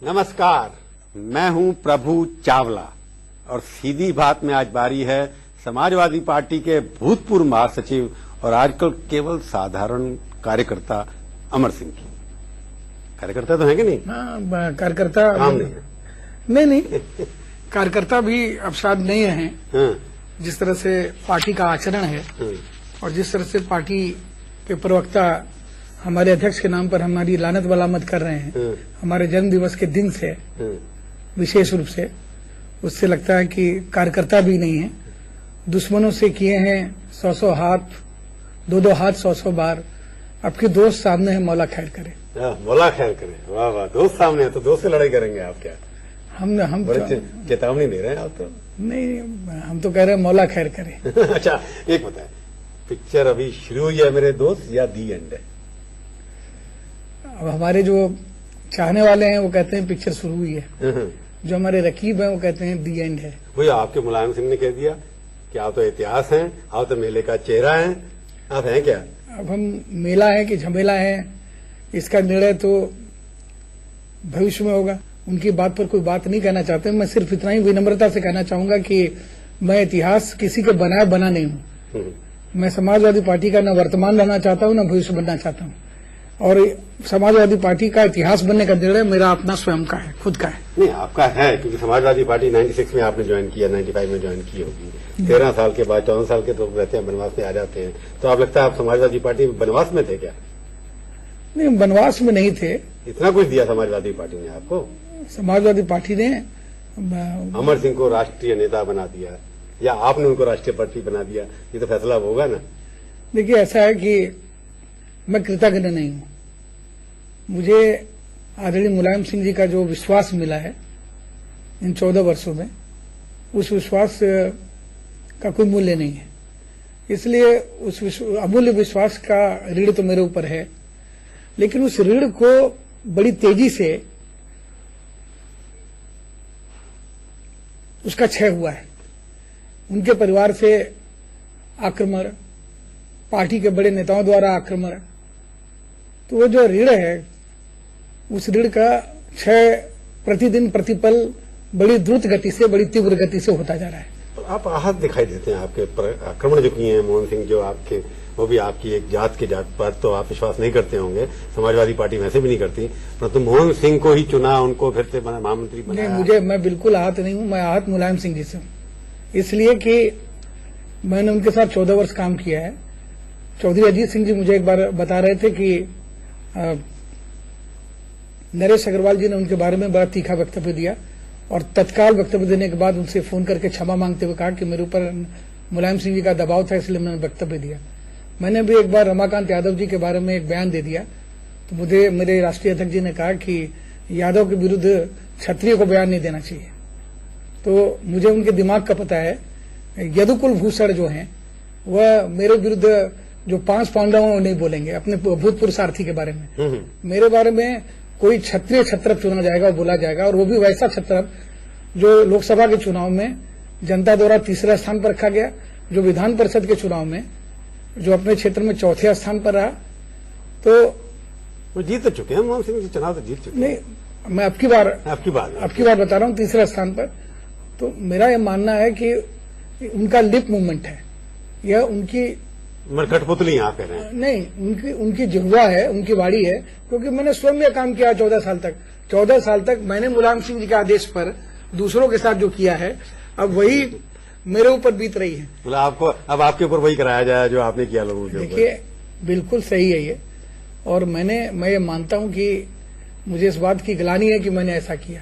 नमस्कार, मैं हूं प्रभु चावला और सीधी बात में आज बारी है समाजवादी पार्टी के भूतपूर्व महासचिव और आजकल केवल साधारण कार्यकर्ता अमर सिंह की। कार्यकर्ता तो है कि नहीं? हाँ, कार्यकर्ता काम नहीं कार्यकर्ता भी अब शायद नहीं है। हाँ, जिस तरह से पार्टी का आचरण है और जिस तरह से पार्टी के प्रवक्ता हमारे अध्यक्ष के नाम पर हमारी लानत बलामत कर रहे हैं हमारे जन्म दिवस के दिन से विशेष रूप से, उससे लगता है कि कार्यकर्ता भी नहीं है। दुश्मनों से किए हैं 100 हाथ, 2 हाथ 100 बार। अब के दोस्त सामने है, मौला खैर करे। मौला खैर करे, वाह वाह। दोस्त सामने है तो दोस्त से लड़ाई करेंगे आप? क्या हम बड़े चेतावनी दे रहे हैं आप तो। नहीं, हम तो कह रहे हैं मौला खैर करे। अच्छा, एक बताए, पिक्चर अभी शुरू हुई है मेरे दोस्त या दी एंड है? अब हमारे जो चाहने वाले हैं वो कहते हैं पिक्चर शुरू हुई है, जो हमारे रकीब हैं वो कहते हैं दी एंड है। भैया आपके मुलायम सिंह ने कह दिया कि आप तो इतिहास हैं, आप तो मेले का चेहरा हैं, आप हैं क्या? अब हम मेला है कि झमेला है, इसका निर्णय तो भविष्य में होगा। उनकी बात पर कोई बात नहीं कहना चाहते। मैं सिर्फ इतना ही विनम्रता से कहना चाहूंगा कि मैं इतिहास किसी के बनाया बना नहीं हूं। मैं समाजवादी पार्टी का न वर्तमान बनना चाहता हूं न भविष्य बनना चाहता हूं, और समाजवादी पार्टी का इतिहास बनने का निर्णय मेरा अपना स्वयं का है, खुद का है। नहीं, आपका है, क्योंकि समाजवादी पार्टी 96 में आपने ज्वाइन किया, 95 में ज्वाइन की होगी। 13 साल के बाद 14 साल के तो रहते हैं, बनवास में आ जाते हैं। तो आप लगता है आप समाजवादी पार्टी में बनवास में थे क्या? नहीं, बनवास में नहीं थे। इतना कुछ दिया समाजवादी पार्टी ने आपको? समाजवादी पार्टी ने अमर सिंह को राष्ट्रीय नेता बना दिया या आपने उनको राष्ट्रीय पार्टी बना दिया, ये तो फैसला होगा ना। देखिए, ऐसा है कि मैं कृतज्ञ नहीं हूं। मुझे आदरणीय मुलायम सिंह जी का जो विश्वास मिला है इन 14 वर्षों में, उस विश्वास का कोई मूल्य नहीं है। इसलिए उस अमूल्य विश्वास का ऋण तो मेरे ऊपर है, लेकिन उस ऋण को बड़ी तेजी से उसका क्षय हुआ है। उनके परिवार से आक्रमण, पार्टी के बड़े नेताओं द्वारा आक्रमण, तो वो जो ऋण है उस ऋण का क्षय प्रतिदिन प्रतिपल बड़ी द्रुत गति से, बड़ी तीव्र गति से होता जा रहा है। तो आप आहत दिखाई देते हैं। आपके आक्रमण जो किए हैं मोहन सिंह, जो आपके, वो भी आपकी एक जात के जात पर तो आप विश्वास नहीं करते होंगे, समाजवादी पार्टी वैसे भी नहीं करती, परंतु मोहन सिंह को ही चुना, उनको फिर से महामंत्री बनाया। मैं बिल्कुल आहत नहीं हूं। मैं आहत मुलायम सिंह जी से हूं, इसलिए कि मैंने उनके साथ 14 वर्ष काम किया है। चौधरी अजीत सिंह जी मुझे एक बार बता रहे थे कि नरेश अग्रवाल जी ने उनके बारे में बड़ा तीखा वक्तव्य दिया, और तत्काल वक्तव्य देने के बाद उनसे फोन करके क्षमा मांगते हुए कहा कि मेरे ऊपर मुलायम सिंह जी का दबाव था, इसलिए मैंने वक्तव्य दिया। मैंने भी एक बार रमाकांत यादव जी के बारे में एक बयान दे दिया, तो मुझे मेरे राष्ट्रीय अध्यक्ष जी ने कहा कि यादव के विरुद्ध क्षत्रिय को बयान नहीं देना चाहिए। तो मुझे उनके दिमाग का पता है। यदुकुल भूषण जो हैं वह मेरे विरुद्ध जो 5 पांडवों नहीं बोलेंगे, अपने भूतपूर्व सारथी के बारे में। मेरे बारे में कोई क्षत्रिय क्षत्रप चुना जाएगा, बोला जाएगा, और वो भी वैसा क्षत्रप जो लोकसभा के चुनाव में जनता द्वारा 3रे स्थान पर रखा गया, जो विधान परिषद के चुनाव में जो अपने क्षेत्र में 4थे स्थान पर रहा। तो वो जीत चुके हैं, मोहन सिंह चुनाव तो जीत चुके हैं। नहीं, मैं आपकी बार बता रहा हूं, 3रे स्थान पर। तो मेरा यह मानना है कि उनका लिप मूवमेंट है, यह उनकी कठपुतली आप कह रहे हैं। नहीं, उनकी जिह्वा है, उनकी वाणी है, क्योंकि मैंने स्वयं यह काम किया 14 साल तक मैंने मुलायम सिंह जी के आदेश पर दूसरों के साथ जो किया है, अब वही मेरे ऊपर बीत रही है। मतलब आपको अब आपके ऊपर वही कराया जाए जो आपने किया लोगों के ऊपर। देखिए, बिल्कुल सही है ये, और मैं ये मानता हूं कि मुझे इस बात की ग्लानि है कि मैंने ऐसा किया।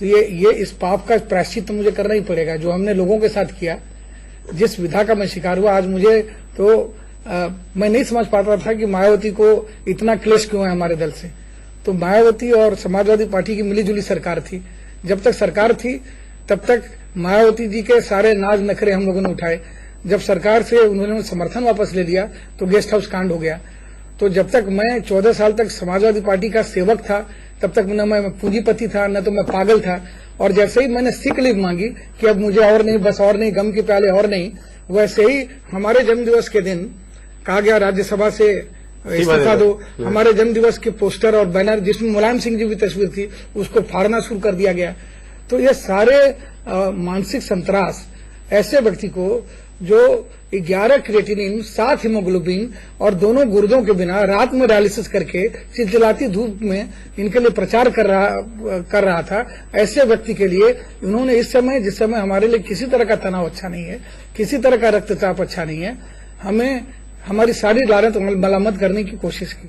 तो ये इस पाप का प्रायश्चित तो मुझे करना ही पड़ेगा, जो हमने लोगों के साथ किया, जिस विधा का मैं शिकार हुआ। आज मुझे तो मैं नहीं समझ पाता था कि मायावती को इतना क्लेश क्यों है हमारे दल से। तो मायावती और समाजवादी पार्टी की मिलीजुली सरकार थी। जब तक सरकार थी तब तक मायावती जी के सारे नाज नखरे हम लोगों ने उठाए। जब सरकार से उन्होंने समर्थन वापस ले लिया तो गेस्ट हाउस कांड हो गया। तो जब तक मैं 14 साल तक समाजवादी पार्टी का सेवक था, तब तक न मैं पूंजीपति था, न तो मैं पागल था। और जैसे ही मैंने सिक लीव मांगी कि अब मुझे और नहीं, बस और नहीं, गम के प्याले और नहीं, वैसे ही हमारे जन्मदिवस के दिन कहा गया राज्यसभा से इस्तीफा दो। हमारे जन्म दिवस के पोस्टर और बैनर जिसमें मुलायम सिंह जी की तस्वीर थी उसको फाड़ना शुरू कर दिया गया। तो ये सारे मानसिक संतरास ऐसे व्यक्ति को जो 11 क्रिएटिनिन 7 हीमोग्लोबिन और दोनों गुर्दों के बिना रात में डायलिसिस करके चिलचिलाती धूप में इनके लिए प्रचार कर रहा था, ऐसे व्यक्ति के लिए उन्होंने इस समय जिस समय हमारे लिए किसी तरह का तनाव अच्छा नहीं है, किसी तरह का रक्तचाप अच्छा नहीं है, हमें हमारी सारी लानत मलामत करने की कोशिश की।